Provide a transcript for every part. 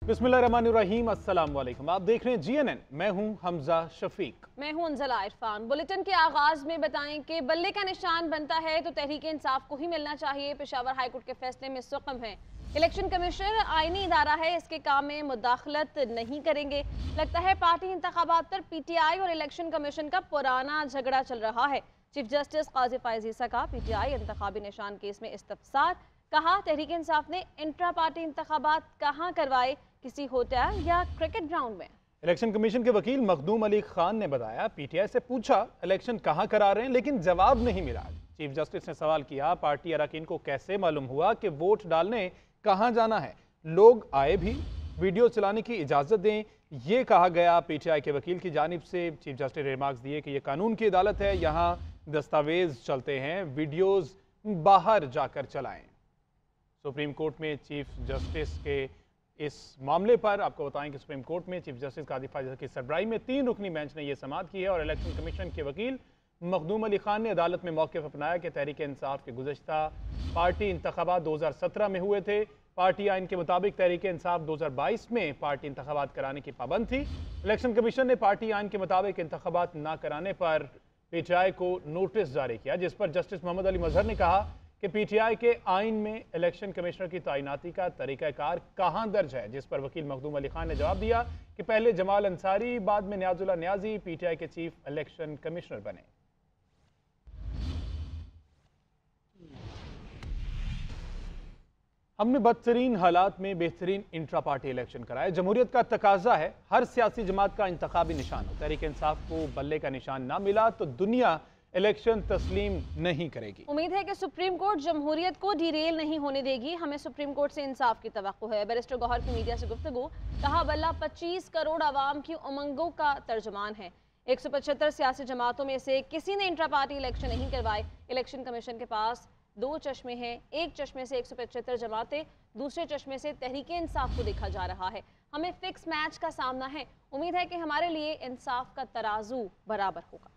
बिस्मिल्लाहिर्रहमानिर्रहीम, अस्सलाम वालेकुम। आप देख रहे हैं GNN। मैं हूं हमजा शफीक। मैं हूं अंजला इरफान। बुलेटिन के आगाज में बताएं कि बल्ले का निशान बनता है तो तहरीक इंसाफ को ही मिलना चाहिए। पेशावर हाईकोर्ट के फैसले में सुकम है। इलेक्शन कमीशन आईनी इदारा है, इसके काम में मुदाखलत नहीं करेंगे। लगता है पार्टी इंतखाबात पर PTI और इलेक्शन कमीशन का पुराना झगड़ा चल रहा है। चीफ जस्टिस काजी फैज ईसा का PTI इंतखाबी निशान केस में इस्तफसार। कहा तहरीक इंसाफ ने इंट्रा पार्टी इंतखाबात कहाँ करवाए, किसी होटल या क्रिकेट ग्राउंड में। इलेक्शन कमीशन के वकील मखदूम अली खान ने बताया, PTI से पूछा इलेक्शन कहाँ करा रहे हैं, लेकिन जवाब नहीं मिला। चीफ जस्टिस ने सवाल किया, पार्टी अरकान को कैसे मालूम हुआ कि वोट डालने कहाँ जाना है? लोग आए भी, वीडियो चलाने की इजाज़त दें, ये कहा गया। PTI के वकील की जानिब से चीफ जस्टिस ने रिमार्क्स दिए कि यह कानून की अदालत है, यहाँ दस्तावेज चलते हैं, वीडियोज़ बाहर जाकर चलाएं। सुप्रीम कोर्ट में चीफ जस्टिस के इस मामले पर आपको बताएं कि सुप्रीम कोर्ट में चीफ जस्टिस काजी फैज की सरबराही में 3 रुकनी बेंच ने यह समाअत की है और इलेक्शन कमीशन के वकील मखदूम अली खान ने अदालत में मौक़िफ़ अपनाया कि तहरीक इंसाफ के गुज़श्ता पार्टी इंतखाबात 2017 में हुए थे। पार्टी आइन के मुताबिक तहरीक इंसाफ 2022 में पार्टी इंतखाबात कराने की पाबंद थी। इलेक्शन कमीशन ने पार्टी आइन के मुताबिक इंतखाबात न कराने पर PTI को नोटिस जारी किया, जिस पर जस्टिस मोहम्मद अली मजहर ने कहा कि PTI के आइन में इलेक्शन कमिश्नर की तैनाती का तरीक़ाकार कहाँ दर्ज है, जिस पर वकील मखदूम अली खान ने जवाब दिया कि पहले जमाल अंसारी, बाद में नियाजुल्ला नियाजी PTI के चीफ इलेक्शन कमिश्नर बने। हमने बदतरीन हालात में बेहतरीन इंट्रा पार्टी इलेक्शन कराए। जमहूरियत का तकाजा है हर सियासी जमात का इंतखाबी निशान हो। तहरीक इंसाफ को बल्ले का निशान ना मिला तो दुनिया इलेक्शन तस्लीम नहीं करेगी। उम्मीद है कि सुप्रीम कोर्ट जमहूरियत को डिरेल नहीं होने देगी। हमें सुप्रीम कोर्ट से इंसाफ की तवक्को है। बैरिस्टर गौहर की मीडिया से गुफ्तगू। कहा बल्ला 25 करोड़ आवाम की उमंगों का तर्जुमान है। 175 सियासी जमातों में से किसी ने इंट्रा पार्टी इलेक्शन नहीं करवाए। इलेक्शन कमीशन के पास 2 चश्मे हैं, एक चश्मे से 175 जमातें, दूसरे चश्मे से तहरीक इंसाफ को देखा जा रहा है। हमें फिक्स मैच का सामना है। उम्मीद है कि हमारे लिए इंसाफ का तराजू बराबर होगा।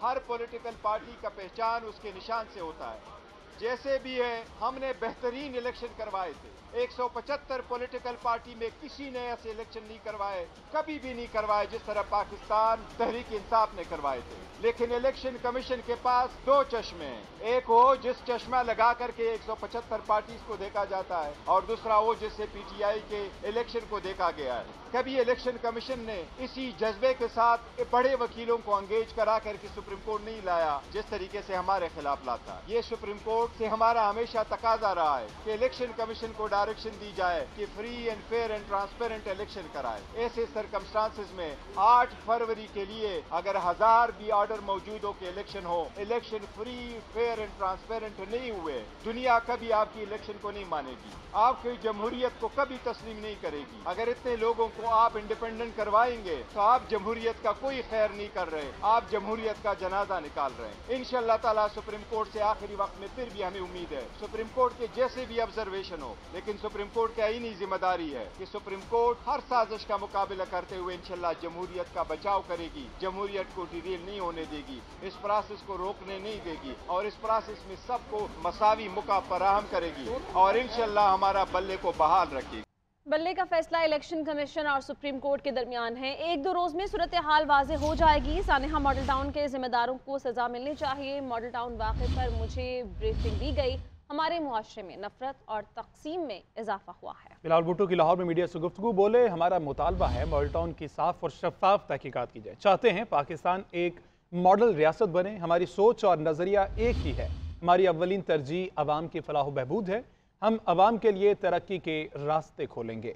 हर पॉलिटिकल पार्टी का पहचान उसके निशान से होता है। जैसे भी है, हमने बेहतरीन इलेक्शन करवाए थे। 175 पॉलिटिकल पार्टी में किसी ने ऐसे इलेक्शन नहीं करवाए, कभी भी नहीं करवाए जिस तरह पाकिस्तान तहरीक इंसाफ ने करवाए थे। लेकिन इलेक्शन कमीशन के पास 2 चश्मे हैं। एक वो जिस चश्मा लगा करके 175 पार्टीज को देखा जाता है और दूसरा वो जिससे PTI के इलेक्शन को देखा गया है। कभी इलेक्शन कमीशन ने इसी जज्बे के साथ बड़े वकीलों को एंगेज करा करके सुप्रीम कोर्ट नहीं लाया जिस तरीके से हमारे खिलाफ लाता। ये सुप्रीम कोर्ट से हमारा हमेशा तकाजा रहा है कि इलेक्शन कमीशन को डायरेक्शन दी जाए कि free and fair and transparent election कराए। ऐसे सर्कमस्टांसेस में 8 फरवरी के लिए अगर 1000 भी ऑर्डर मौजूद हो कि इलेक्शन हो, election free fair and transparent नहीं हुए, दुनिया कभी आपकी इलेक्शन को नहीं मानेगी, आपकी जमहूरियत को कभी तस्लीम नहीं करेगी। अगर इतने लोगों को आप इंडिपेंडेंट करवाएंगे तो आप जमहूरियत का कोई खैर नहीं कर रहे, आप जमहूरियत का जनाजा निकाल रहे हैं। इंशाअल्लाह ताला सुप्रीम कोर्ट से आखिरी वक्त में फिर भी हमें उम्मीद है, सुप्रीम कोर्ट के जैसे भी ऑब्जर्वेशन हो, लेकिन सुप्रीम कोर्ट की आईनी जिम्मेदारी है कि सुप्रीम कोर्ट हर साजिश का मुकाबला करते हुए इंशाअल्लाह जमहूरियत का बचाव करेगी, जमहूरियत को डिरेल नहीं होने देगी, इस प्रोसेस को रोकने नहीं देगी और इस प्रोसेस में सबको मसावी मौका फराहम करेगी और इंशाअल्लाह हमारा बल्ले को बहाल रखेगी। बल्ले का फैसला इलेक्शन कमीशन और सुप्रीम कोर्ट के दरमियान है। 1-2 रोज में सूरत हाल वाज़े हो जाएगी। सानेहा मॉडल टाउन के जिम्मेदारों को सजा मिलनी चाहिए। मॉडल टाउन वाक़े पर मुझे ब्रीफिंग दी गई। हमारे मुआशरे में नफरत और तकसीम में इजाफा हुआ है। बिलावल भुट्टो की लाहौर में मीडिया से गुफ्तगू। बोले, हमारा मुतालबा है मॉडल टाउन की साफ और शफाफ तहकीकात की जाए। चाहते हैं पाकिस्तान एक मॉडल रियासत बने। हमारी सोच और नज़रिया एक ही है। हमारी अव्वलीन तरजीह अवाम की फलाह व बहबूद है। हम अवाम के लिए तरक्की के रास्ते खोलेंगे।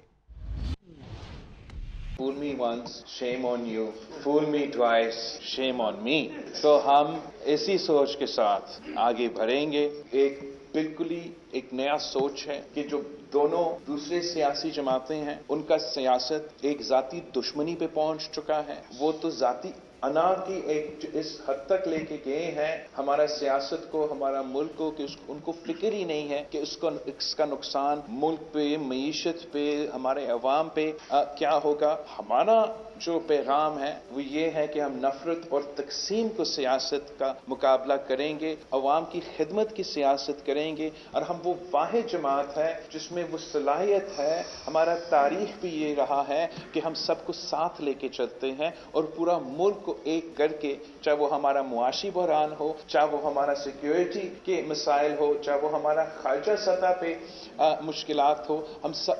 Fool me once, shame on you. Fool me twice, shame on me. तो हम इसी सोच के साथ आगे बढ़ेंगे। एक बिल्कुल ही एक नया सोच है कि जो दोनों दूसरे सियासी जमातें हैं उनका सियासत एक जाती दुश्मनी पे पहुंच चुका है। वो तो जाती अना की एक इस हद तक लेके गए हैं हमारा सियासत को, हमारा मुल्क को, कि उनको फिक्र ही नहीं है कि इसका नुकसान मुल्क पे, मईशत पे, हमारे अवाम पे क्या होगा। हमारा जो पैगाम है वो ये है कि हम नफरत और तकसीम को सियासत का मुकाबला करेंगे, अवाम की खिदमत की सियासत करेंगे, और हम वो वाहिद जमात है जिसमें वो सलाहियत है। हमारा तारीख भी ये रहा है कि हम सबको साथ लेके चलते हैं और पूरा मुल्क को एक करके, चाहे वो हमारा मुआशी बहरान हो, चाहे वो हमारा सिक्योरिटी के मसाइल हो, चाहे वो हमारा खारजा सतह पे मुश्किलात हो,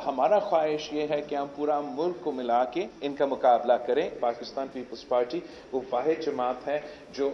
हमारा ख्वाहिश ये है कि हम पूरा मुल्क को मिला के इनका मुकाबला करें। पाकिस्तान पीपल्स पार्टी वो वाहिद जमात है जो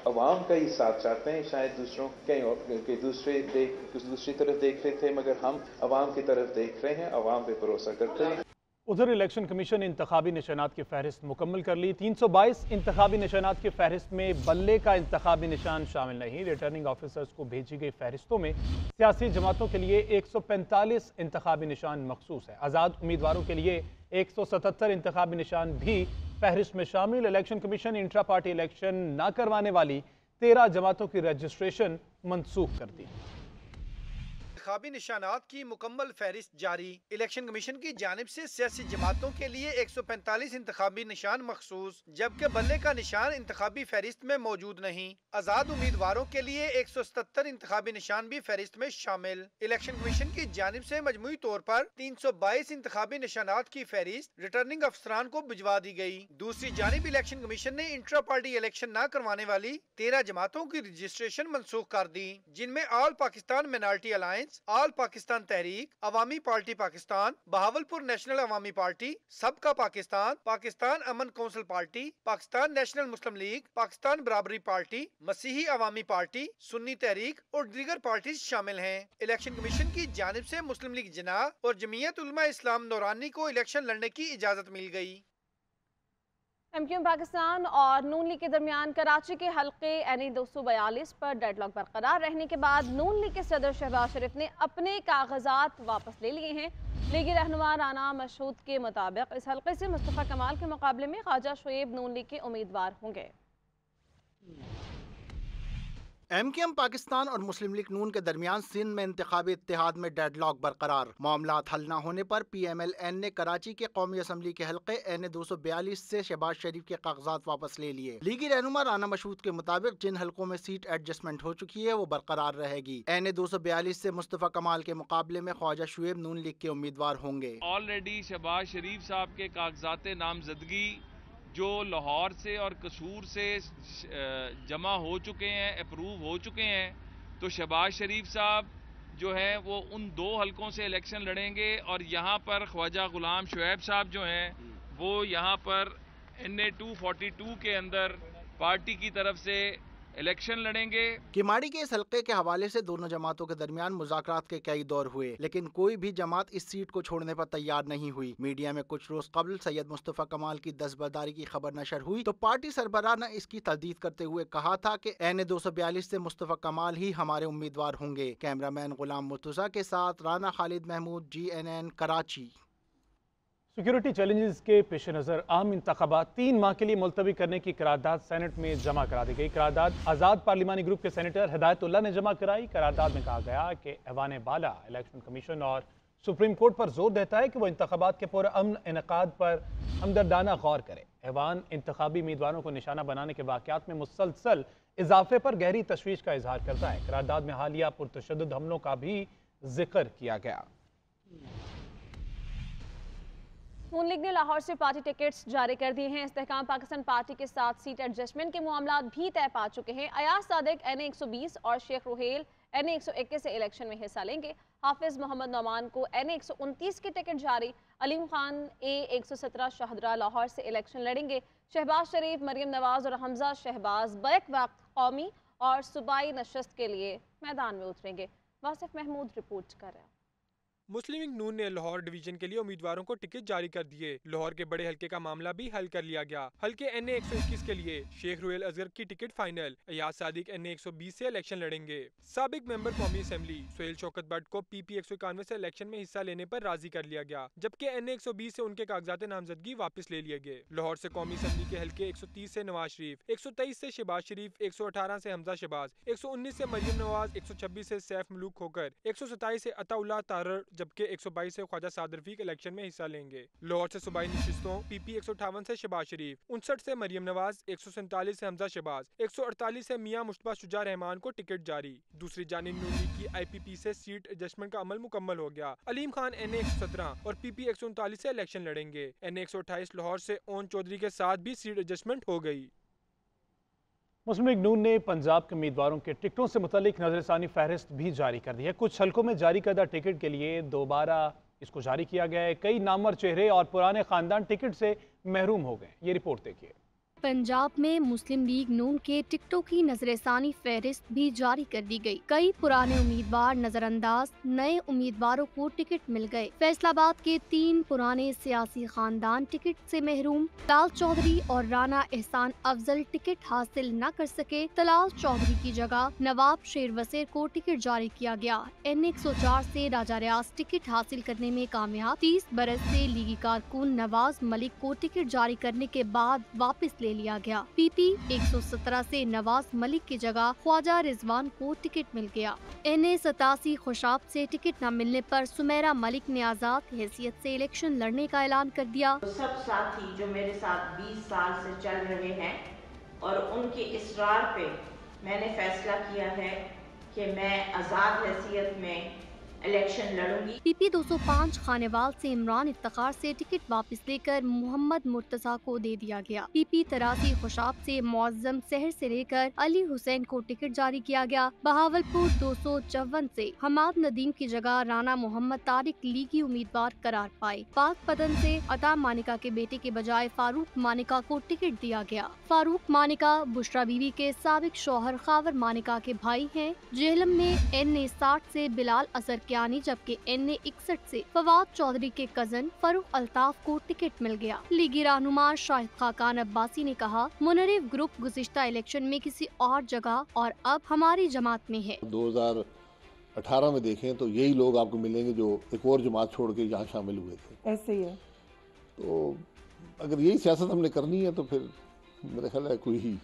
अवाम का ही साथ चाहते हैं। शायद दूसरों कहीं दूसरी तरफ देख रहे थे, मगर हम अवाम की तरफ देख रहे हैं, अवाम पे भरोसा करते हैं। उधर इलेक्शन कमीशन ने इंतखाबी निशानात की फहरिस्त मुकम्मल कर ली। 322 इंतखाबी निशानात की फहरिस्त में बल्ले का इंतखाबी निशान शामिल नहीं। रिटर्निंग ऑफिसर्स को भेजी गई फहरिस्तों में सियासी जमातों के लिए 145 इंतखाबी निशान मखसूस है। आज़ाद उम्मीदवारों के लिए 177 इंतखाबी निशान भी फहरिस्त में शामिल। इलेक्शन कमीशन ने इंट्रा पार्टी इलेक्शन न करवाने वाली 13 जमातों की रजिस्ट्रेशन मनसूख कर दी। इंतखाबी निशानात की मुकम्मल फहरिस्त जारी। इलेक्शन कमीशन की जानिब से सियासी जमातों के लिए 145 इंतखाबी निशान मखसूस, जबकि बल्ले का निशान इंतखाबी फहरिस्त में मौजूद नहीं। आजाद उम्मीदवारों के लिए 177 इंतखाबी निशान भी फहरिस्त में शामिल। इलेक्शन कमीशन की जानिब से मजमूई तौर पर 322 इंतखाबी निशानात की फहरिस्त रिटर्निंग अफसरान को भिजवा दी गई। दूसरी जानिब इलेक्शन कमीशन ने इंट्रा पार्टी इलेक्शन न करवाने वाली 13 जमातों की रजिस्ट्रेशन मनसूख कर दी, जिनमें all Pakistan minority alliance, all Pakistan Tehreek, Awami party Pakistan, Bahawalpur national Awami party, सबका Pakistan, Pakistan Aman council party, Pakistan national Muslim league, Pakistan Barabari party, मसीही अवामी पार्टी, सुन्नी तहरीक और दीगर पार्टीज शामिल हैं। इलेक्शन कमीशन की जानिब से मुस्लिम लीग जिन्ना और जमीयत उलमा इस्लाम नौरानी को इलेक्शन लड़ने की इजाजत मिल गई। एमक्यूएम पाकिस्तान और नून लीग के दरमियान कराची के हल्के NE 242 पर डेडलॉक बरकरार रहने के बाद नून लीग के सदर शहबाज शरीफ ने अपने कागजात वापस ले लिए हैं। लीगी रहनुमा राना मशहूद के मुताबिक इस हल्के से मुस्तफ़ा कमाल के मुकाबले में ख्वाजा शुएब नून लीग के उम्मीदवार होंगे। एमक्यूएम पाकिस्तान और मुस्लिम लीग नून के दरमियान सिंध में इंतखाबी इत्तेहाद में डेडलॉक बरकरार। मामलात हल न होने पर PMLN ने कराची के कौमी असम्बली के हल्के NE 242 से शहबाज शरीफ के कागजात वापस ले लिए। लीगी रहनुमा राना मशहूद के मुताबिक जिन हल्कों में सीट एडजस्टमेंट हो चुकी है वो बरकरार रहेगी। NE 242 से मुस्तफ़ा कमाल के मुकाबले में ख्वाजा शुएब नून लीग के उम्मीदवार होंगे। ऑलरेडी शहबाज शरीफ साहब के कागजात नामजदगी जो लाहौर से और कसूर से जमा हो चुके हैं, अप्रूव हो चुके हैं, तो शहबाज शरीफ साहब जो हैं वो उन 2 हलकों से इलेक्शन लड़ेंगे और यहाँ पर ख्वाजा गुलाम शुएब साहब जो हैं वो यहाँ पर NA 242 के अंदर पार्टी की तरफ से इलेक्शन लड़ेंगे। किमाड़ी के इस हल्के के हवाले से दोनों जमातों के दरमियान मुज़ाकरात के कई दौर हुए, लेकिन कोई भी जमात इस सीट को छोड़ने पर तैयार नहीं हुई। मीडिया में कुछ रोज कबल सैयद मुस्तफ़ा कमाल की दस्तबरदारी की खबर नशर हुई तो पार्टी सरबराह ने इसकी तस्दीद करते हुए कहा था कि NA 242 से मुस्तफ़ा कमाल ही हमारे उम्मीदवार होंगे। कैमरामैन गुलाम मुर्तज़ा के साथ Rana Khalid Mahmood, GNN Karachi. Security challenges के पेश नज़र आम इंतखाबात 3 माह के लिए मुलतवी करने की करारदाद सेनेट में जमा करा दी गई। करारदाद आज़ाद पार्लिमानी ग्रुप के सेनेटर हिदायतुल्लाह ने जमा कराई। करारदाद में कहा गया कि ऐवान बाला इलेक्शन कमीशन और सुप्रीम कोर्ट पर जोर देता है कि वो इंतखाबात के पुरअमन इनेकाद पर हमदर्दाना गौर करे। ऐवान इंतखाबी उम्मीदवारों को निशाना बनाने के वाक़यात में मुसलसल इजाफे पर गहरी तशवीश का इजहार करता है। करारदाद में हालिया पुरतशद्दुद हमलों का भी जिक्र किया गया। नून लीग ने लाहौर से पार्टी टिकट्स जारी कर दिए हैं। इस्तेहकाम पाकिस्तान पार्टी के साथ सीट एडजस्टमेंट के मामला भी तय पा चुके हैं। अयाज सादिक NA 120 और शेख रुहेल NA 121 से इलेक्शन में हिस्सा लेंगे। हाफिज मोहम्मद नौमान को NA 129 की टिकट जारी। अलीम खान A 117 शाहदरा लाहौर से इलेक्शन लड़ेंगे। शहबाज शरीफ, मरियम नवाज और हमजा शहबाज बैक वक्त कौमी और सूबाई नशस्त के लिए मैदान में उतरेंगे। वासिफ महमूद रिपोर्ट कर रहे हैं। مسلم لیگ نون نے لاہور ڈویژن کے لیے امیدواروں کو ٹکٹ جاری کر دیے۔ لاہور کے بڑے حلقے کا معاملہ بھی حل کر لیا گیا۔ حلقے این اے 121 کے لیے شیخ رویل اصغر کی ticket final, Ayaz Sadiq N اے 120 سے الیکشن لڑیں گے۔ سابق ممبر قومی اسمبلی سہیل شوکت بٹ کو پی پی 191 سے الیکشن میں حصہ لینے پر راضی کر لیا گیا، جبکہ این اے 120 سے ان کے کاغذات نامزدگی واپس لے لیے گئے۔ لاہور سے قومی اسمبلی کے حلقے 130 سے نواز شریف، 123 سے شہباز شریف، 118 سے حمزہ شہباز، 119 سے مریم نواز، 126 سے سیف ملوک کھوکر، 127 سے عطا اللہ تارڑ، جبکہ 122 سے خواجہ سعد رفیق الیکشن میں حصہ لیں گے۔ لاہور سے صوبائی نشستوں پی پی 158 سے شہباز شریف، 59 سے مریم نواز، 147 سے حمزہ شہباز، 148 سے میاں مشتبہ شجاع رحمان کو ٹکٹ جاری۔ دوسری جانب نون لیگ کی آئی پی پی سے سیٹ ایڈجسٹمنٹ کا عمل مکمل ہو گیا۔ علیم خان این اے 117 اور پی پی 139 سے الیکشن لڑیں گے۔ این اے 128 لاہور سے اون چودھری کے ساتھ بھی سیٹ ایڈجسٹمنٹ ہو گئی۔ مسلم لیگ نون نے پنجاب کے امیدواروں کے ٹکٹوں سے متعلق نظر ثانی فہرست بھی جاری کر دی ہے۔ کچھ حلقوں میں جاری کردہ ٹکٹ کے لیے دوبارہ اس کو جاری کیا گیا ہے۔ کئی نامور چہرے اور پرانے خاندان ٹکٹ سے محروم ہو گئے۔ یہ رپورٹ دیکھیے۔ پنجاب میں مسلم لیگ نون کے ٹکٹوں کی نظر ثانی فہرست بھی جاری کر دی گئی۔ کئی پرانے امیدوار نظر انداز، نئے امیدواروں کو ٹکٹ مل گئے۔ فیصل آباد کے 3 پرانے سیاسی خاندان ٹکٹ سے محروم۔ طلال چودھری اور رانا احسان افضل ٹکٹ حاصل نہ کر سکے۔ طلال چودھری کی جگہ نواب شیر وسیر کو ٹکٹ جاری کیا گیا۔ این 104 سے راجہ ریاض ٹکٹ حاصل کرنے میں کامیاب۔ 30 برس سے لیگی کارکن نواز ملک کو ٹکٹ جاری کرنے کے بعد واپس لے لیا گیا۔ پی پی 117 سے نواز ملک کی جگہ خواجہ رضوان کو ٹکٹ مل گیا۔ این اے 87 خوشاب سے ٹکٹ نہ ملنے پر سمیرہ ملک نے آزاد حیثیت سے الیکشن لڑنے کا اعلان کر دیا۔ سب ساتھی جو میرے ساتھ 20 سال سے چل رہے ہیں اور ان کے اصرار پہ میں نے فیصلہ کیا ہے کہ میں آزاد حیثیت میں الیکشن لڑوں گی۔ پی پی 205 خانیوال سے عمران افتخار سے ٹکٹ واپس لے کر محمد مرتضیٰ کو دے دیا گیا۔ پی پی 83 خوشاب سے معظم سحر سے لے کر علی حسین کو ٹکٹ جاری کیا گیا۔ بہاولپور 254 سے حماد ندیم کی جگہ رانا محمد طارق لیگی امیدوار قرار پائے۔ پاک پتن سے عطا مانیکا کے بیٹے کے بجائے فاروق مانیکا کو ٹکٹ دیا گیا۔ فاروق مانیکا بشرا بی بی کے سابق شوہر خاور مانیکا کے بھائی ہیں۔ جہلم میں این اے 60 سے بلال اظہر جبکہ این اے 61 سے فواد چودھری کے کزن فروخ الطاف کو ٹکٹ مل گیا۔ لیگی رہنما شاہد خاقان عباسی نے کہا، منرف گروپ گزشتہ الیکشن میں کسی اور جگہ اور اب ہماری جماعت میں ہے۔ 2018 میں دیکھیں تو یہی لوگ آپ کو ملیں گے جو ایک اور جماعت چھوڑ کے یہاں شامل ہوئے تھے۔ ایسے ہی ہے۔ تو اگر یہی سیاست ہم نے کرنی ہے تو پھر میرے خیال ہے کوئی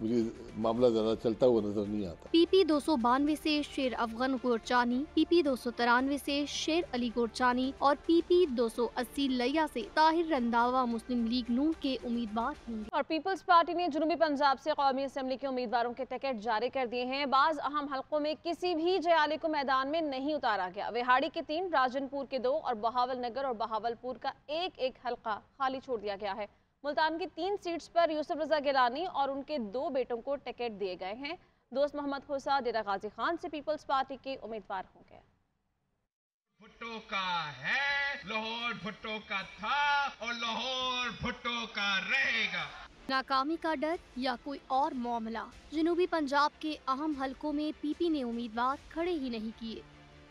مجھے معاملہ زیادہ چلتا ہوا نظر نہیں آتا۔ پی پی 292 سے شیر افغان گورچانی، پی پی 293 سے شیر علی گورچانی اور پی پی 280 لیا سے طاہر رنداوا مسلم لیگ نون کے امیدوار ہوں گے۔ اور پیپلز پارٹی نے جنوبی پنجاب سے قومی اسمبلی کے امیدواروں کے ٹکٹ جاری کر دیے ہیں۔ بعض اہم حلقوں میں کسی بھی جیالے کو میدان میں نہیں اتارا گیا۔ وہاڑی کے 3، راجن پور کے 2 اور بہاول نگر اور بہاولپور کا ایک حلقہ خالی چھوڑ دیا گیا ہے۔ ملتان کی 3 سیٹس پر یوسف رضا گیلانی اور ان کے 2 بیٹوں کو ٹکٹ دیے گئے ہیں۔ دوست محمد خوسا ڈیرہ غازی خان سے پیپلز پارٹی کے امیدوار ہوں گے۔ بھٹو کا ہے، لاہور بھٹو کا تھا اور لاہور بھٹو کا رہے گا۔ ناکامی کا ڈر یا کوئی اور معاملہ؟ جنوبی پنجاب کے اہم حلقوں میں پی پی نے امیدوار کھڑے ہی نہیں کیے۔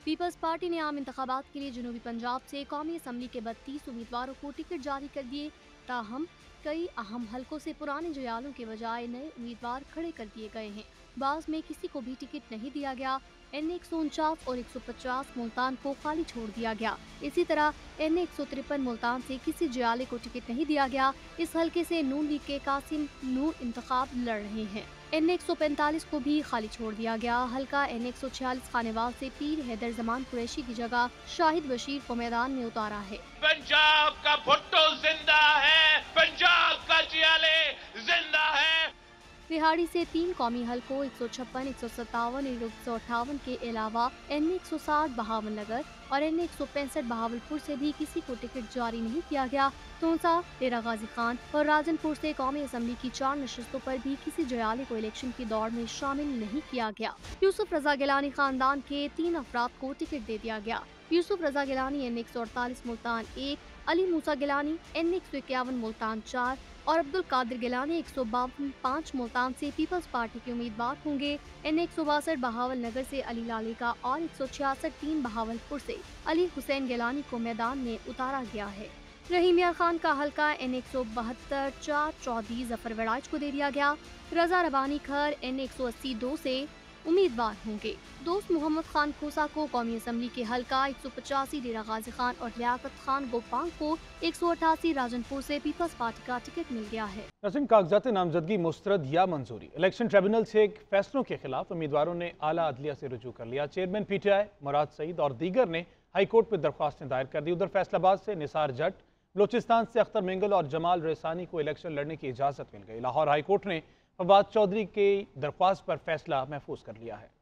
پیپلز پارٹی نے عام انتخابات کے لیے جنوبی پنجاب سے قومی اسمبلی کے 32 امیدواروں کو ٹکٹ جاری کر دیے، تاہم کئی اہم حلقوں سے پرانے جیالوں کے بجائے نئے امیدوار کھڑے کر دیے گئے ہیں۔ بعض میں کسی کو بھی ٹکٹ نہیں دیا گیا۔ این 149 اور 150 ملتان کو خالی چھوڑ دیا گیا۔ اسی طرح این 153 ملتان سے کسی جیالے کو ٹکٹ نہیں دیا گیا۔ اس حلقے سے نون لیگ کے قاسم نور انتخاب لڑ رہے ہیں۔ این 145 کو بھی خالی چھوڑ دیا گیا۔ حلقہ این 146 خانیوال سے پیر حیدر زمان قریشی کی جگہ شاہد بشیر کو میدان میں اتارا ہے۔ پنجاب کا بھٹو زندہ ہے، پنجاب کا جیالے زندہ ہے۔ وہاڑی سے 3 قومی حلقوں 156، 157 اور 158 کے علاوہ این 160 بہاول نگر اور این 165 بہاولپور سے بھی کسی کو ٹکٹ جاری نہیں کیا گیا۔ تونسا، ڈیرہ غازی خان اور راجن پور سے قومی اسمبلی کی 4 نشستوں پر بھی کسی جیالے کو الیکشن کی دوڑ میں شامل نہیں کیا گیا۔ یوسف رضا گیلانی خاندان کے 3 افراد کو ٹکٹ دے دیا گیا۔ یوسف رضا گیلانی این 148 ملتان 1، علی موسیٰ گیلانی این 151 ملتان 4، और अब्दुल कादिर गिलानी 152 मुल्तान से पीपल्स पार्टी के उम्मीदवार होंगे। N162 बहावल नगर से अली लालिका और 166 3 बहावलपुर से अली हुसैन गिलानी को मैदान में उतारा गया है। रहीम यार खान का हल्का N172 4 चौधरी जफर वड़ाइच को दे दिया गया। रजा रबानी खर N182 से उम्मीदवार होंगे। दोस्त मोहम्मद खान खोसा को कौमी असम्बली के हल्का 185 डेरा गाजी खान और लियाकत खान गोपांग को 188 राजनपुर से पीपल्स पार्टी का टिकट मिल गया है। नाज़रीन, कागजात नामजदगी मुस्तरद या मंजूरी। इलेक्शन ट्रिब्यूनल से फैसलों के खिलाफ उम्मीदवारों ने आला अदलिया से रुजू कर लिया। चेयरमैन PTI मुराद सईद और दीगर ने हाई कोर्ट में दरख्वास्तें दायर कर दी। उधर फैसलाबाद से निसार जट, बलोचिस्तान से अख्तर मिंगल और जमाल रेसानी को इलेक्शन लड़ने की इजाज़त मिल गई। लाहौर हाई कोर्ट ने फवाद चौधरी की दरख्वास्त पर फैसला महफूज कर लिया है।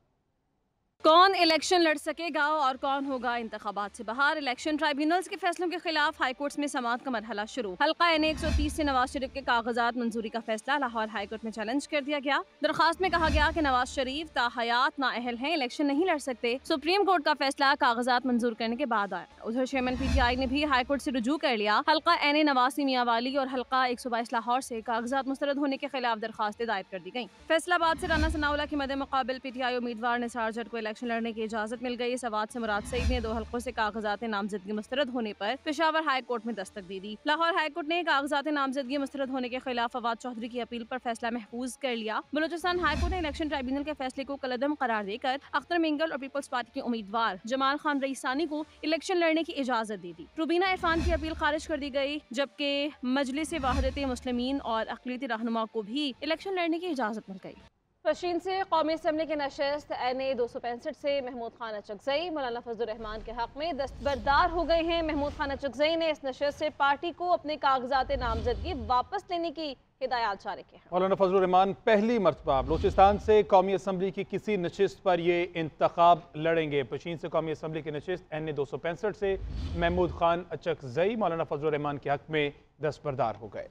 कौन इलेक्शन लड़ सकेगा और कौन होगा इंतखाबात से बाहर। इलेक्शन ट्राइब्यूनल्स के फैसलों के खिलाफ हाई कोर्ट्स में समाअत का मरहला शुरू। हल्का N130 से नवाज शरीफ के कागजात मंजूरी का फैसला लाहौर हाई कोर्ट में चैलेंज कर दिया गया। दरखास्त में कहा गया कि नवाज शरीफ ताहयात नाअहल हैं, इलेक्शन नहीं लड़ सकते। सुप्रीम कोर्ट का फैसला कागजात मंजूर करने के बाद आया। उधर चेयरमैन PTI ने भी हाई कोर्ट से रुजू कर लिया। हल्का NA नवासी मियांवाली और हल्का 122 लाहौर से कागजात मुस्तरद होने के खिलाफ दरखास्तें दायर कर दी गई। फैसलाबाद से राना सनाउल्लाह की मदे मुकाबिल PTI उम्मीदवार निसार जट को इलेक्शन लड़ने की इजाजत मिल गई। सवात से मुराद सईद ने 2 हल्कों से कागजात नामजदगी मुस्तरद होने पर पेशावर हाई कोर्ट में दस्तक दे दी। लाहौर हाई कोर्ट ने कागजात नामजदगी मुस्तरद होने के खिलाफ फवाद चौधरी की अपील पर फैसला महफूज कर लिया। बलोचिस्तान हाई कोर्ट ने इलेक्शन ट्राइब्यूनल के फैसले को कलअदम करार देकर अख्तर मिंगल और पीपल्स पार्टी के उम्मीदवार जमाल खान रईसानी को इलेक्शन लड़ने की इजाजत दे दी। रुबीना इरफान की अपील खारिज कर दी गई, जबकि मजलिस वहदत मुस्लिमीन और अक़लियती रहनुमा को भी इलेक्शन लड़ने की इजाजत मिल गई। पशीन से कौमी असम्बली के नशस्त NA 265 से महमूद खान अचकजई मौलाना फजलुर रहमान के हक में दस्तबरदार हो गए हैं। महमूद खान अचकजई ने इस नशस्त से पार्टी को अपने कागजात नामजदगी वापस लेने की हिदायत जारी की है। मौलाना फजलुर रहमान पहली मरतबा बलोचिस्तान से कौमी असम्बली की किसी नशस्त पर ये इंतखाब लड़ेंगे। पशीन से कौमी असम्बली की नशस्त NA 265 से महमूद खान अचकजई मौलाना फजलुर रहमान के हक में दस्तबरदार हो गए।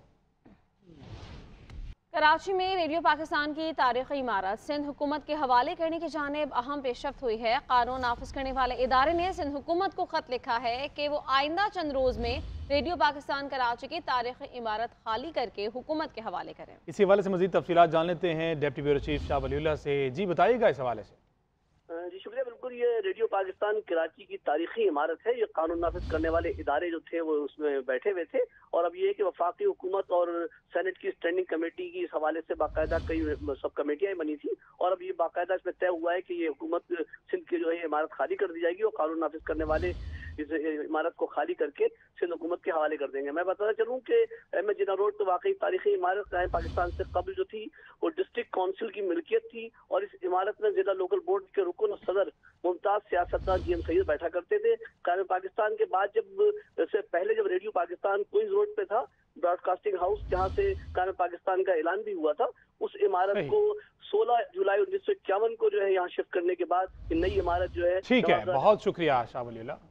कराची में रेडियो पाकिस्तान की तारीखी इमारत सिंध हुकूमत के हवाले करने की जानिब अहम पेशरफ्त हुई है। कानून नाफिज करने वाले इदारे ने सिंध हुकूमत को खत लिखा है कि वो आइंदा चंद रोज में रेडियो पाकिस्तान कराची की तारीखी इमारत खाली करके हुकूमत के हवाले करें। इसी हवाले से मजीद तफसीलात जान लेते हैं deputy bureau chief Shah Waliullah से। जी बताइएगा इस हवाले से। जी शुक्रिया। बिल्कुल, ये रेडियो पाकिस्तान कराची की तारीखी इमारत है। ये कानून नाफिज करने वाले इदारे जो थे वो उसमें बैठे हुए थे, और अब ये है कि वफाकी हुकूमत और सेनेट की स्टैंडिंग कमेटी की इस हवाले से बाकायदा कई सब कमेटियां बनी थी, और अब ये बाकायदा इसमें तय हुआ है कि ये हुकूमत सिंध की जो है इमारत खाली कर दी जाएगी और कानून नाफिज करने वाले इस इमारत को खाली करके सिंध हुकूमत के हवाले कर देंगे। मैं बताना चलूँ कि अहमद जिन्ना रोड तो वाकई तारीखी इमारत कायम पाकिस्तान से कबल जो थी वो डिस्ट्रिक्ट काउंसिल की मिल्कियत थी, और इस इमारत में जिला लोकल बोर्ड के रुकन सदर मुमताज सियासतदान GM सईद बैठा करते थे। कायम पाकिस्तान के बाद जब पहले जब रेडियो पाकिस्तान क्वींस रोड पे था, ब्रॉडकास्टिंग हाउस जहाँ से कायम पाकिस्तान का ऐलान भी हुआ था, उस इमारत को 16 जुलाई 1951 को जो है यहाँ शिफ्ट करने के बाद नई इमारत जो है। ठीक है, बहुत शुक्रिया शाह वलीउल्लाह।